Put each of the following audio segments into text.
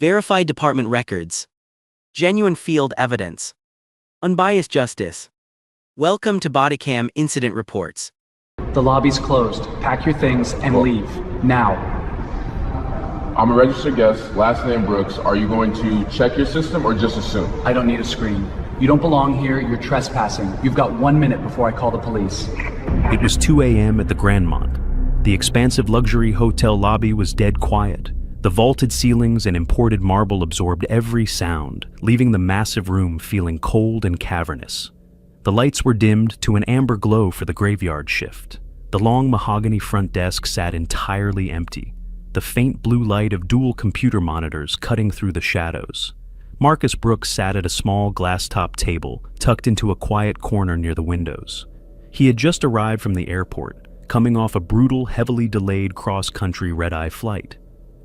Verified department records. Genuine field evidence. Unbiased justice. Welcome to Bodycam Incident Reports. The lobby's closed. Pack your things and leave. Now. I'm a registered guest, last name Brooks. Are you going to check your system or just assume? I don't need a screen. You don't belong here, you're trespassing. You've got 1 minute before I call the police. It was 2 a.m. at the Grandmont. The expansive luxury hotel lobby was dead quiet. The vaulted ceilings and imported marble absorbed every sound, leaving the massive room feeling cold and cavernous. The lights were dimmed to an amber glow for the graveyard shift. The long mahogany front desk sat entirely empty, the faint blue light of dual computer monitors cutting through the shadows. Marcus Brooks sat at a small glass-top table, tucked into a quiet corner near the windows. He had just arrived from the airport, coming off a brutal, heavily delayed cross-country red-eye flight.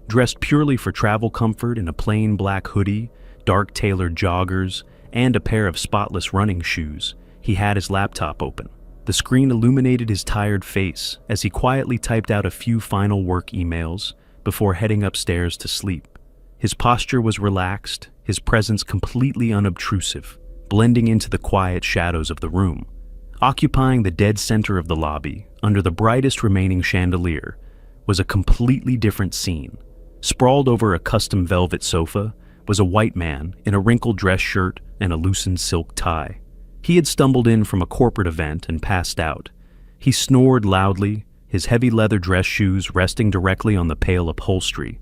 Dressed purely for travel comfort in a plain black hoodie, dark tailored joggers, and a pair of spotless running shoes, he had his laptop open. The screen illuminated his tired face as he quietly typed out a few final work emails before heading upstairs to sleep. His posture was relaxed, his presence completely unobtrusive, blending into the quiet shadows of the room. Occupying the dead center of the lobby, under the brightest remaining chandelier, was a completely different scene. Sprawled over a custom velvet sofa was a white man in a wrinkled dress shirt and a loosened silk tie. He had stumbled in from a corporate event and passed out. He snored loudly, his heavy leather dress shoes resting directly on the pale upholstery,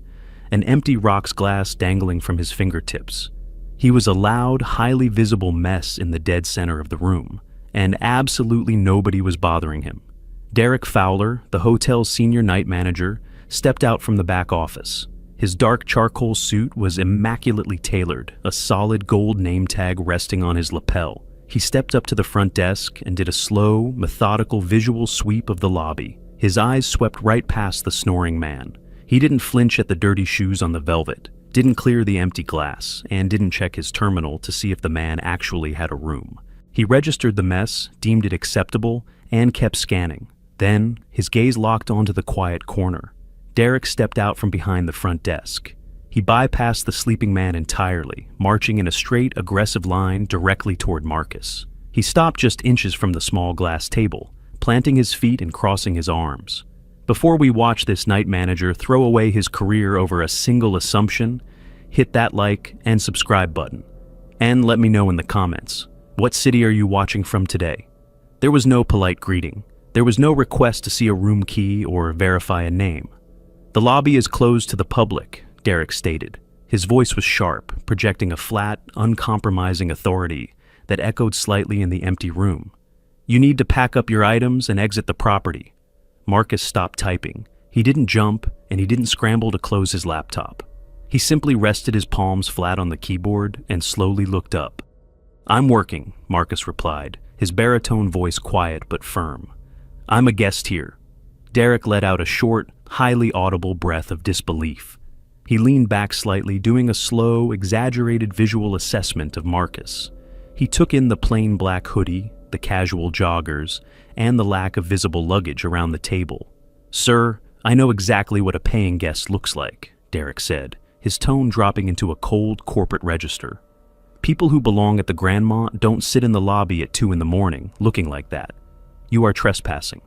an empty rocks glass dangling from his fingertips. He was a loud, highly visible mess in the dead center of the room, and absolutely nobody was bothering him. Derek Fowler, the hotel's senior night manager, stepped out from the back office. His dark charcoal suit was immaculately tailored, a solid gold name tag resting on his lapel. He stepped up to the front desk and did a slow, methodical visual sweep of the lobby. His eyes swept right past the snoring man. He didn't flinch at the dirty shoes on the velvet, didn't clear the empty glass, and didn't check his terminal to see if the man actually had a room. He registered the mess, deemed it acceptable, and kept scanning. Then, his gaze locked onto the quiet corner. Derek stepped out from behind the front desk. He bypassed the sleeping man entirely, marching in a straight, aggressive line directly toward Marcus. He stopped just inches from the small glass table, planting his feet and crossing his arms. Before we watch this night manager throw away his career over a single assumption, hit that like and subscribe button. And let me know in the comments, what city are you watching from today? There was no polite greeting. There was no request to see a room key or verify a name. The lobby is closed to the public, Derek stated. His voice was sharp, projecting a flat, uncompromising authority that echoed slightly in the empty room. You need to pack up your items and exit the property. Marcus stopped typing. He didn't jump, and he didn't scramble to close his laptop. He simply rested his palms flat on the keyboard and slowly looked up. I'm working, Marcus replied, his baritone voice quiet but firm. I'm a guest here. Derek let out a short, highly audible breath of disbelief. He leaned back slightly, doing a slow, exaggerated visual assessment of Marcus. He took in the plain black hoodie, the casual joggers, and the lack of visible luggage around the table. Sir, I know exactly what a paying guest looks like, Derek said, his tone dropping into a cold corporate register. People who belong at the Grandmont don't sit in the lobby at 2 a.m. looking like that. You are trespassing.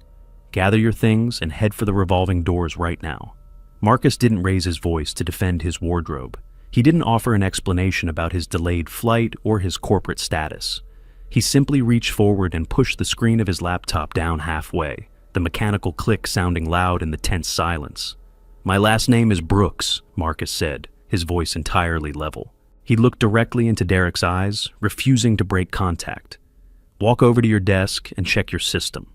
Gather your things and head for the revolving doors right now. Marcus didn't raise his voice to defend his wardrobe. He didn't offer an explanation about his delayed flight or his corporate status. He simply reached forward and pushed the screen of his laptop down halfway, the mechanical click sounding loud in the tense silence. My last name is Brooks, Marcus said, his voice entirely level. He looked directly into Derek's eyes, refusing to break contact. Walk over to your desk and check your system.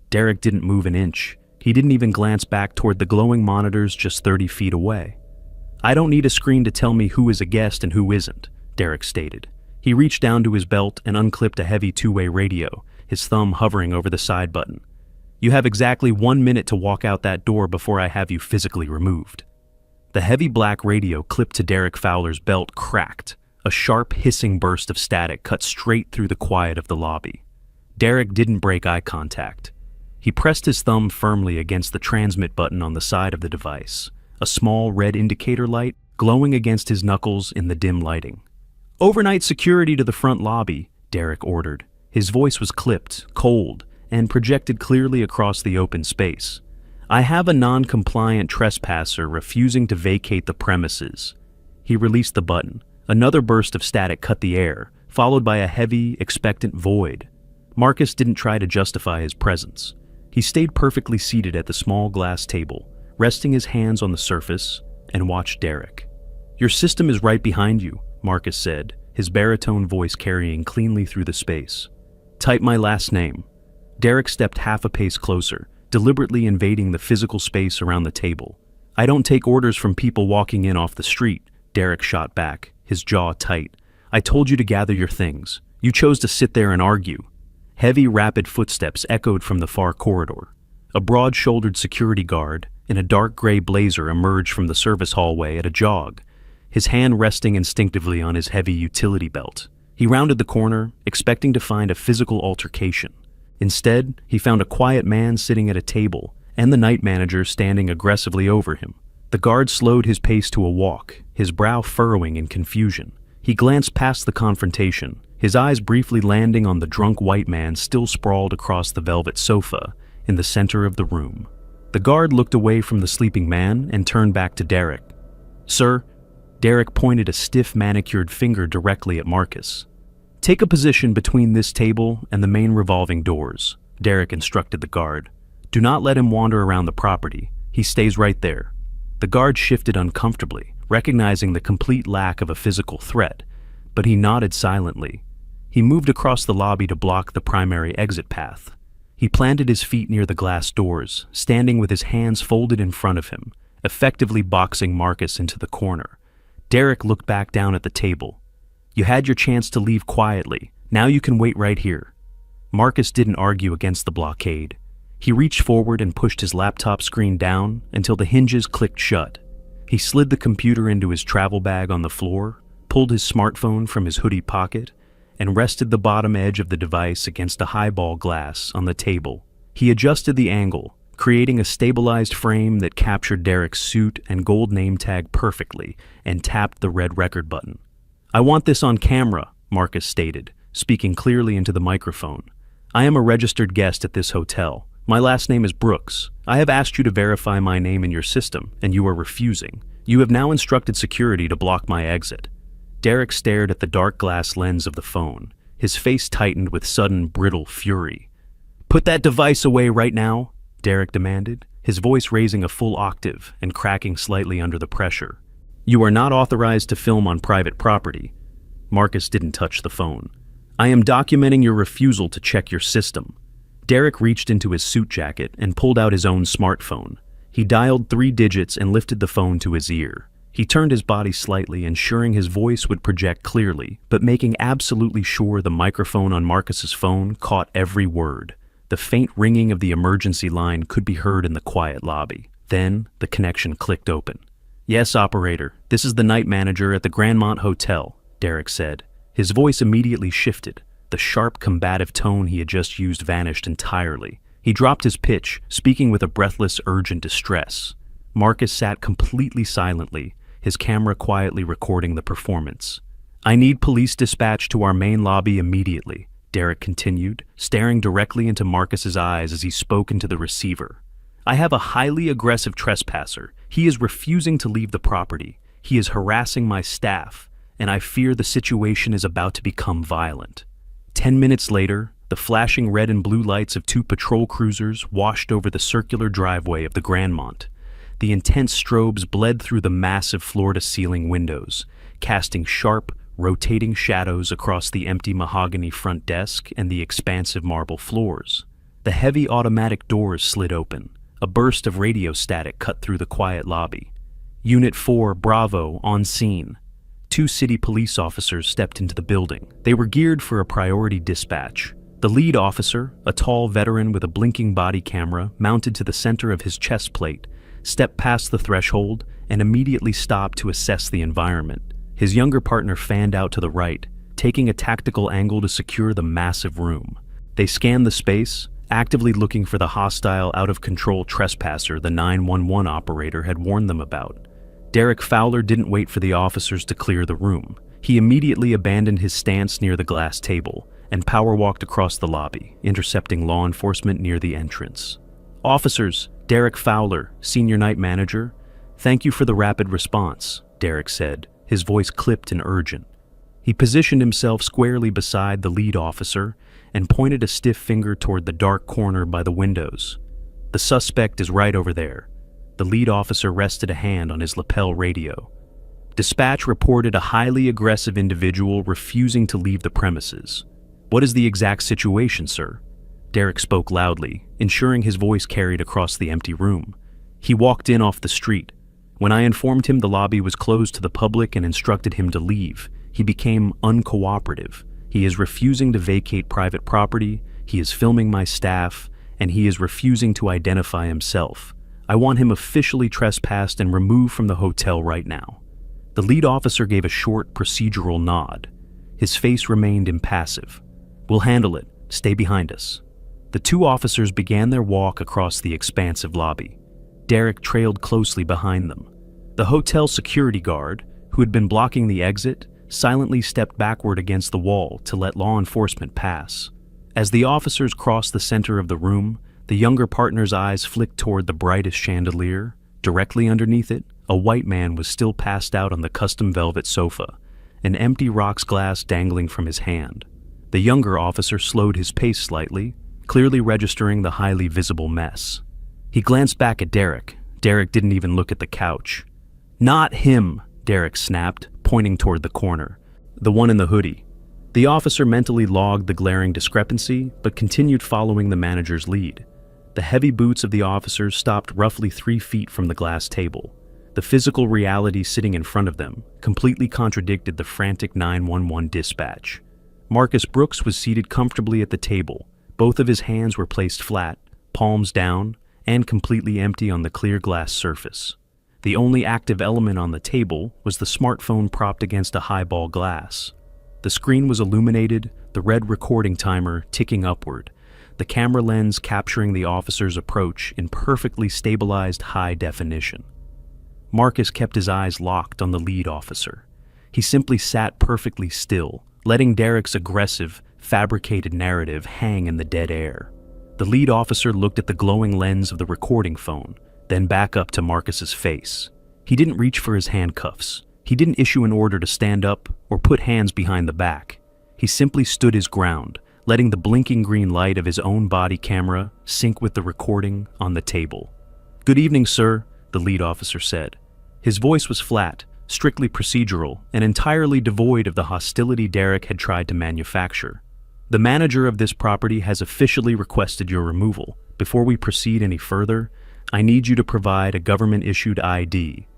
Derek didn't move an inch. He didn't even glance back toward the glowing monitors just 30 feet away. I don't need a screen to tell me who is a guest and who isn't, Derek stated. He reached down to his belt and unclipped a heavy two-way radio, his thumb hovering over the side button. You have exactly 1 minute to walk out that door before I have you physically removed. The heavy black radio clipped to Derek Fowler's belt cracked. A sharp, hissing burst of static cut straight through the quiet of the lobby. Derek didn't break eye contact. He pressed his thumb firmly against the transmit button on the side of the device. A small red indicator light, glowing against his knuckles in the dim lighting. "Overnight security to the front lobby," Derek ordered. His voice was clipped, cold, and projected clearly across the open space. "I have a non-compliant trespasser refusing to vacate the premises." He released the button. Another burst of static cut the air, followed by a heavy, expectant void. Marcus didn't try to justify his presence. He stayed perfectly seated at the small glass table, resting his hands on the surface, and watched Derek. "Your system is right behind you," Marcus said, his baritone voice carrying cleanly through the space. "Type my last name." Derek stepped half a pace closer, deliberately invading the physical space around the table. "I don't take orders from people walking in off the street," Derek shot back, his jaw tight. "I told you to gather your things. You chose to sit there and argue." Heavy, rapid footsteps echoed from the far corridor. A broad-shouldered security guard in a dark gray blazer emerged from the service hallway at a jog, his hand resting instinctively on his heavy utility belt. He rounded the corner, expecting to find a physical altercation. Instead, he found a quiet man sitting at a table, and the night manager standing aggressively over him. The guard slowed his pace to a walk, his brow furrowing in confusion. He glanced past the confrontation, his eyes briefly landing on the drunk white man still sprawled across the velvet sofa in the center of the room. The guard looked away from the sleeping man and turned back to Derek. "Sir," Derek pointed a stiff manicured finger directly at Marcus. "Take a position between this table and the main revolving doors," Derek instructed the guard. "Do not let him wander around the property. He stays right there." The guard shifted uncomfortably, recognizing the complete lack of a physical threat, but he nodded silently. He moved across the lobby to block the primary exit path. He planted his feet near the glass doors, standing with his hands folded in front of him, effectively boxing Marcus into the corner. Derek looked back down at the table. "You had your chance to leave quietly. Now you can wait right here." Marcus didn't argue against the blockade. He reached forward and pushed his laptop screen down until the hinges clicked shut. He slid the computer into his travel bag on the floor, pulled his smartphone from his hoodie pocket, and rested the bottom edge of the device against a highball glass on the table. He adjusted the angle, creating a stabilized frame that captured Derek's suit and gold name tag perfectly, and tapped the red record button. "I want this on camera," Marcus stated, speaking clearly into the microphone. "I am a registered guest at this hotel. My last name is Brooks. I have asked you to verify my name in your system, and you are refusing. You have now instructed security to block my exit." Derek stared at the dark glass lens of the phone, his face tightened with sudden, brittle fury. "Put that device away right now," Derek demanded, his voice raising a full octave and cracking slightly under the pressure. "You are not authorized to film on private property." Marcus didn't touch the phone. "I am documenting your refusal to check your system." Derek reached into his suit jacket and pulled out his own smartphone. He dialed 3 digits and lifted the phone to his ear. He turned his body slightly, ensuring his voice would project clearly, but making absolutely sure the microphone on Marcus's phone caught every word. The faint ringing of the emergency line could be heard in the quiet lobby. Then, the connection clicked open. "Yes, operator, this is the night manager at the Grandmont Hotel," Derek said. His voice immediately shifted. The sharp, combative tone he had just used vanished entirely. He dropped his pitch, speaking with a breathless, urgent distress. Marcus sat completely silently, his camera quietly recording the performance. "I need police dispatch to our main lobby immediately," Derek continued, staring directly into Marcus's eyes as he spoke into the receiver. "I have a highly aggressive trespasser. He is refusing to leave the property. He is harassing my staff, and I fear the situation is about to become violent." 10 minutes later, the flashing red and blue lights of 2 patrol cruisers washed over the circular driveway of the Grandmont. The intense strobes bled through the massive floor-to-ceiling windows, casting sharp, rotating shadows across the empty mahogany front desk and the expansive marble floors. The heavy automatic doors slid open. A burst of radio static cut through the quiet lobby. "Unit 4, Bravo, on scene." 2 city police officers stepped into the building. They were geared for a priority dispatch. The lead officer, a tall veteran with a blinking body camera mounted to the center of his chest plate, stepped past the threshold and immediately stopped to assess the environment. His younger partner fanned out to the right, taking a tactical angle to secure the massive room. They scanned the space, actively looking for the hostile, out-of-control trespasser the 911 operator had warned them about. Derek Fowler didn't wait for the officers to clear the room. He immediately abandoned his stance near the glass table and power-walked across the lobby, intercepting law enforcement near the entrance. "Officers, Derek Fowler, Senior Night Manager. Thank you for the rapid response," Derek said, his voice clipped and urgent. He positioned himself squarely beside the lead officer and pointed a stiff finger toward the dark corner by the windows. "The suspect is right over there." The lead officer rested a hand on his lapel radio. Dispatch reported a highly aggressive individual refusing to leave the premises. "What is the exact situation, sir?" Derek spoke loudly, ensuring his voice carried across the empty room. "He walked in off the street. When I informed him the lobby was closed to the public and instructed him to leave, he became uncooperative. He is refusing to vacate private property, he is filming my staff, and he is refusing to identify himself. I want him officially trespassed and removed from the hotel right now." The lead officer gave a short, procedural nod. His face remained impassive. "We'll handle it. Stay behind us." The two officers began their walk across the expansive lobby. Derek trailed closely behind them. The hotel security guard, who had been blocking the exit, silently stepped backward against the wall to let law enforcement pass. As the officers crossed the center of the room, the younger partner's eyes flicked toward the brightest chandelier. Directly underneath it, a white man was still passed out on the custom velvet sofa, an empty rocks glass dangling from his hand. The younger officer slowed his pace slightly, clearly registering the highly visible mess. He glanced back at Derek. Derek didn't even look at the couch. "Not him," Derek snapped, pointing toward the corner. "The one in the hoodie." The officer mentally logged the glaring discrepancy, but continued following the manager's lead. The heavy boots of the officers stopped roughly 3 feet from the glass table. The physical reality sitting in front of them completely contradicted the frantic 911 dispatch. Marcus Brooks was seated comfortably at the table. Both of his hands were placed flat, palms down, and completely empty on the clear glass surface. The only active element on the table was the smartphone propped against a highball glass. The screen was illuminated, the red recording timer ticking upward, the camera lens capturing the officer's approach in perfectly stabilized high definition. Marcus kept his eyes locked on the lead officer. He simply sat perfectly still, letting Derek's aggressive, fabricated narrative hang in the dead air. The lead officer looked at the glowing lens of the recording phone, then back up to Marcus's face. He didn't reach for his handcuffs. He didn't issue an order to stand up or put hands behind the back. He simply stood his ground, letting the blinking green light of his own body camera sync with the recording on the table. "Good evening, sir," the lead officer said. His voice was flat, strictly procedural, and entirely devoid of the hostility Derek had tried to manufacture. "The manager of this property has officially requested your removal. Before we proceed any further, I need you to provide a government-issued ID."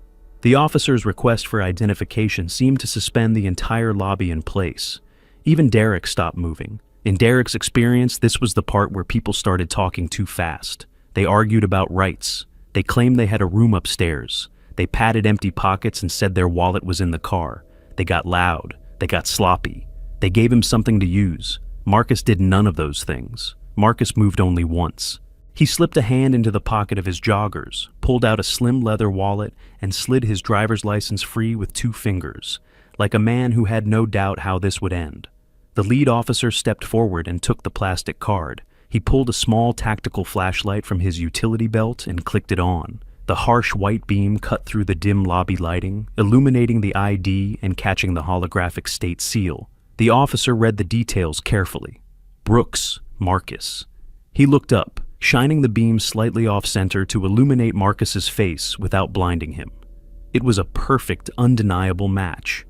The officer's request for identification seemed to suspend the entire lobby in place. Even Derek stopped moving. In Derek's experience, this was the part where people started talking too fast. They argued about rights. They claimed they had a room upstairs. They patted empty pockets and said their wallet was in the car. They got loud. They got sloppy. They gave him something to use. Marcus did none of those things. Marcus moved only once. He slipped a hand into the pocket of his joggers, pulled out a slim leather wallet, and slid his driver's license free with 2 fingers, like a man who had no doubt how this would end. The lead officer stepped forward and took the plastic card. He pulled a small tactical flashlight from his utility belt and clicked it on. The harsh white beam cut through the dim lobby lighting, illuminating the ID and catching the holographic state seal. The officer read the details carefully. Brooks, Marcus. He looked up, shining the beam slightly off-center to illuminate Marcus's face without blinding him. It was a perfect, undeniable match.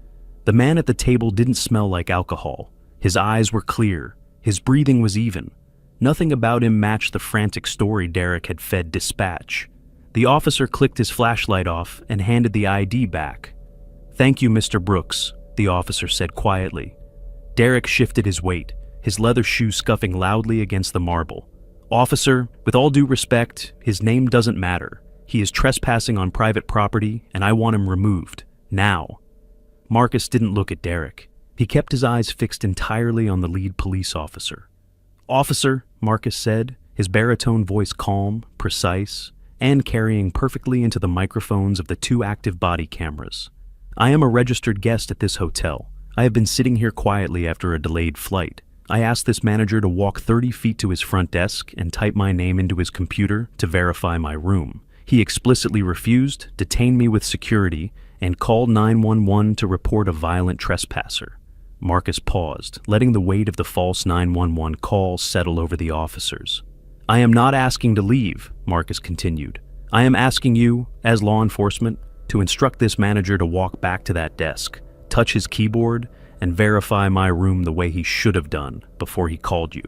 The man at the table didn't smell like alcohol. His eyes were clear. His breathing was even. Nothing about him matched the frantic story Derek had fed dispatch. The officer clicked his flashlight off and handed the ID back. "Thank you, Mr. Brooks," the officer said quietly. Derek shifted his weight, his leather shoe scuffing loudly against the marble. "Officer, with all due respect, his name doesn't matter. He is trespassing on private property, and I want him removed. Now." Marcus didn't look at Derek. He kept his eyes fixed entirely on the lead police officer. "Officer," Marcus said, his baritone voice calm, precise, and carrying perfectly into the microphones of the two active body cameras. "I am a registered guest at this hotel. I have been sitting here quietly after a delayed flight. I asked this manager to walk 30 feet to his front desk and type my name into his computer to verify my room. He explicitly refused, detained me with security, and called 911 to report a violent trespasser." Marcus paused, letting the weight of the false 911 call settle over the officers. "I am not asking to leave," Marcus continued. "I am asking you, as law enforcement, to instruct this manager to walk back to that desk, touch his keyboard, and verify my room the way he should have done before he called you."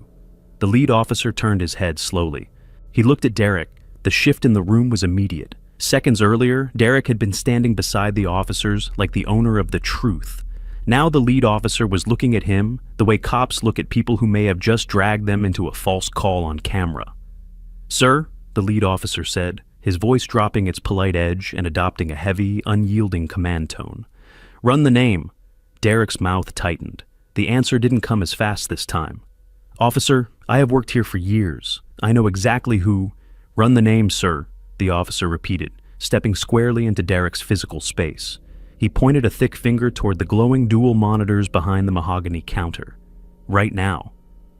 The lead officer turned his head slowly. He looked at Derek. The shift in the room was immediate. Seconds earlier, Derek had been standing beside the officers like the owner of the truth. Now the lead officer was looking at him the way cops look at people who may have just dragged them into a false call on camera. "Sir," the lead officer said, his voice dropping its polite edge and adopting a heavy, unyielding command tone. "Run the name." Derek's mouth tightened. The answer didn't come as fast this time. "Officer, I have worked here for years. I know exactly who—" "Run the name, sir," the officer repeated, stepping squarely into Derek's physical space. He pointed a thick finger toward the glowing dual monitors behind the mahogany counter. "Right now."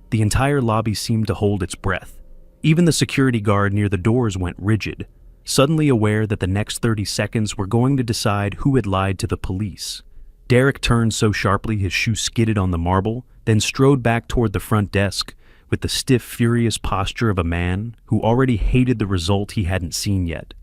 The entire lobby seemed to hold its breath. Even the security guard near the doors went rigid, suddenly aware that the next 30 seconds were going to decide who had lied to the police. Derek turned so sharply his shoe skidded on the marble, then strode back toward the front desk with the stiff, furious posture of a man who already hated the result he hadn't seen yet.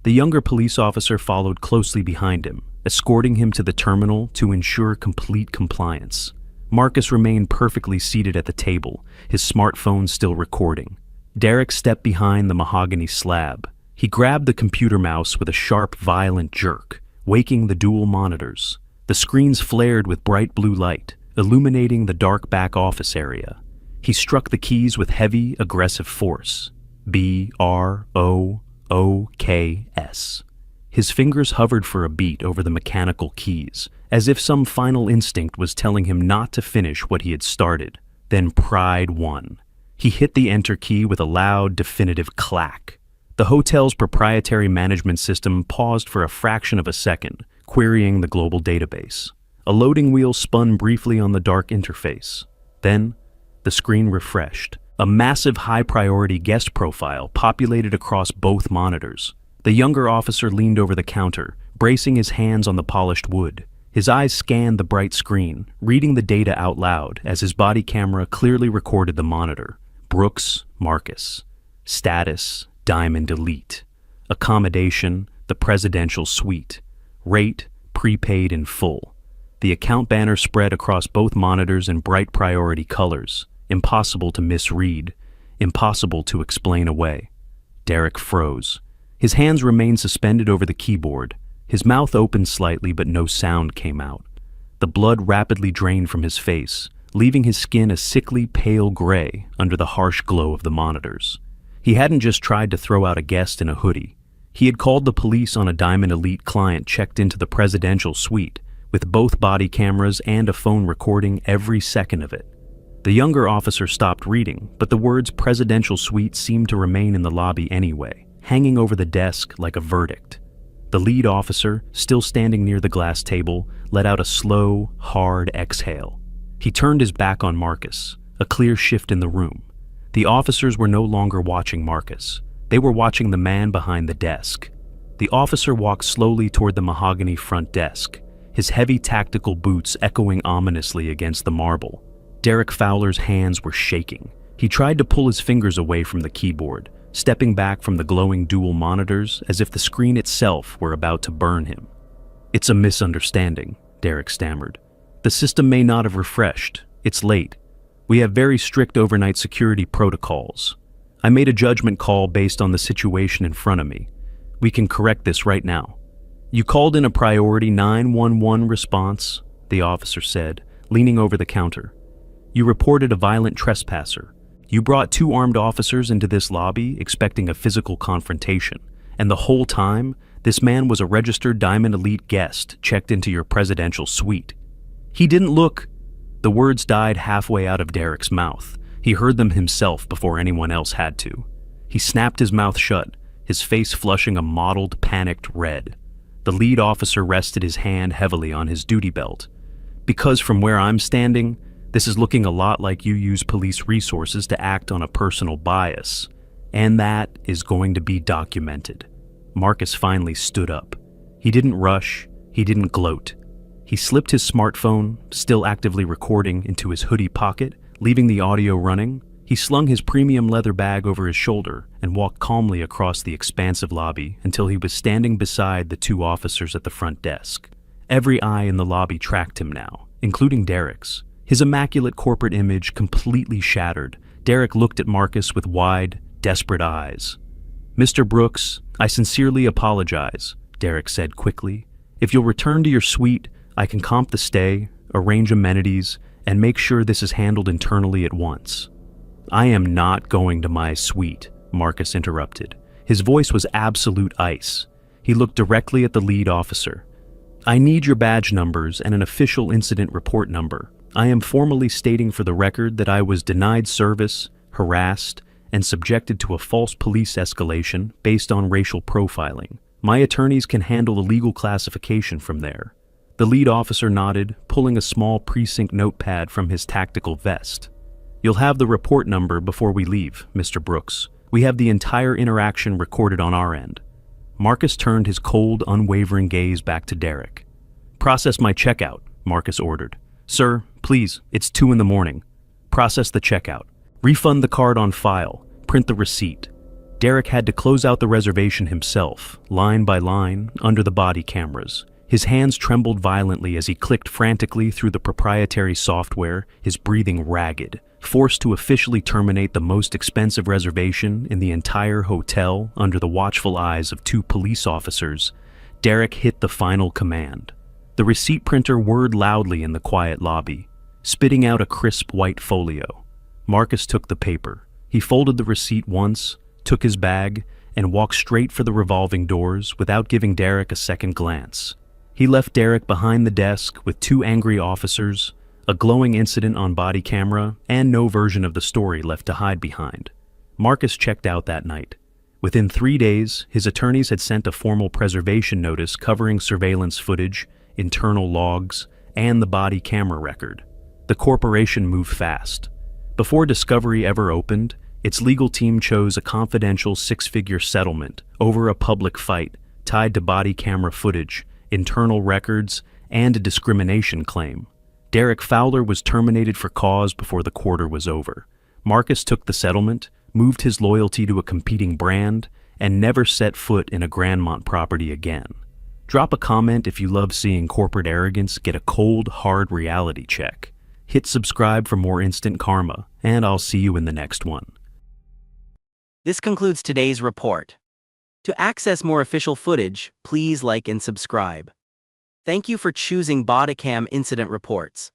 The younger police officer followed closely behind him, escorting him to the terminal to ensure complete compliance. Marcus remained perfectly seated at the table, his smartphone still recording. Derek stepped behind the mahogany slab. He grabbed the computer mouse with a sharp, violent jerk, waking the dual monitors. The screens flared with bright blue light, illuminating the dark back office area. He struck the keys with heavy, aggressive force. BROOKS. His fingers hovered for a beat over the mechanical keys, as if some final instinct was telling him not to finish what he had started. Then pride won. He hit the enter key with a loud, definitive clack. The hotel's proprietary management system paused for a fraction of a second, querying the global database. A loading wheel spun briefly on the dark interface. Then, the screen refreshed. A massive high-priority guest profile populated across both monitors. The younger officer leaned over the counter, bracing his hands on the polished wood. His eyes scanned the bright screen, reading the data out loud as his body camera clearly recorded the monitor. Brooks, Marcus. Status, Diamond Elite. Accommodation, the presidential suite. Rate, prepaid in full. The account banner spread across both monitors in bright priority colors. Impossible to misread. Impossible to explain away. Derek froze. His hands remained suspended over the keyboard. His mouth opened slightly, but no sound came out. The blood rapidly drained from his face, leaving his skin a sickly pale gray under the harsh glow of the monitors. He hadn't just tried to throw out a guest in a hoodie. He had called the police on a Diamond Elite client checked into the presidential suite, with both body cameras and a phone recording every second of it. The younger officer stopped reading, but the words presidential suite seemed to remain in the lobby anyway, hanging over the desk like a verdict. The lead officer, still standing near the glass table, let out a slow, hard exhale. He turned his back on Marcus, a clear shift in the room. The officers were no longer watching Marcus. They were watching the man behind the desk. The officer walked slowly toward the mahogany front desk, his heavy tactical boots echoing ominously against the marble. Derek Fowler's hands were shaking. He tried to pull his fingers away from the keyboard, stepping back from the glowing dual monitors as if the screen itself were about to burn him. "It's a misunderstanding," Derek stammered. "The system may not have refreshed. It's late. We have very strict overnight security protocols. I made a judgment call based on the situation in front of me. We can correct this right now." "You called in a priority 911 response," the officer said, leaning over the counter. "You reported a violent trespasser. You brought 2 armed officers into this lobby expecting a physical confrontation, and the whole time, this man was a registered Diamond Elite guest checked into your presidential suite. He didn't look—" The words died halfway out of Derek's mouth. He heard them himself before anyone else had to. He snapped his mouth shut, his face flushing a mottled, panicked red. The lead officer rested his hand heavily on his duty belt. "Because from where I'm standing, this is looking a lot like you use police resources to act on a personal bias. And that is going to be documented." Marcus finally stood up. He didn't rush, he didn't gloat. He slipped his smartphone, still actively recording, into his hoodie pocket, leaving the audio running. He slung his premium leather bag over his shoulder and walked calmly across the expansive lobby until he was standing beside the two officers at the front desk. Every eye in the lobby tracked him now, including Derek's. His immaculate corporate image completely shattered, Derek looked at Marcus with wide, desperate eyes. "Mr. Brooks, I sincerely apologize," Derek said quickly. "If you'll return to your suite, I can comp the stay, arrange amenities, and make sure this is handled internally at once." "I am not going to my suite," Marcus interrupted. His voice was absolute ice. He looked directly at the lead officer. "I need your badge numbers and an official incident report number. I am formally stating for the record that I was denied service, harassed, and subjected to a false police escalation based on racial profiling. My attorneys can handle the legal classification from there." The lead officer nodded, pulling a small precinct notepad from his tactical vest. "You'll have the report number before we leave, Mr. Brooks. We have the entire interaction recorded on our end." Marcus turned his cold, unwavering gaze back to Derek. "Process my checkout," Marcus ordered. "Sir, please, it's 2 a.m. Process the checkout. Refund the card on file. Print the receipt." Derek had to close out the reservation himself, line by line, under the body cameras. His hands trembled violently as he clicked frantically through the proprietary software, his breathing ragged. Forced to officially terminate the most expensive reservation in the entire hotel under the watchful eyes of 2 police officers, Derek hit the final command. The receipt printer whirred loudly in the quiet lobby, spitting out a crisp white folio. Marcus took the paper. He folded the receipt once, took his bag, and walked straight for the revolving doors without giving Derek a second glance. He left Derek behind the desk with 2 angry officers, a glowing incident on body camera, and no version of the story left to hide behind. Marcus checked out that night. Within 3 days, his attorneys had sent a formal preservation notice covering surveillance footage, internal logs, and the body camera record. The corporation moved fast. Before discovery ever opened, its legal team chose a confidential 6-figure settlement over a public fight tied to body camera footage, internal records, and a discrimination claim. Derek Fowler was terminated for cause before the quarter was over. Marcus took the settlement, moved his loyalty to a competing brand, and never set foot in a Grandmont property again. Drop a comment if you love seeing corporate arrogance get a cold, hard reality check. Hit subscribe for more instant karma, and I'll see you in the next one. This concludes today's report. To access more official footage, please like and subscribe. Thank you for choosing Bodycam Incident Reports.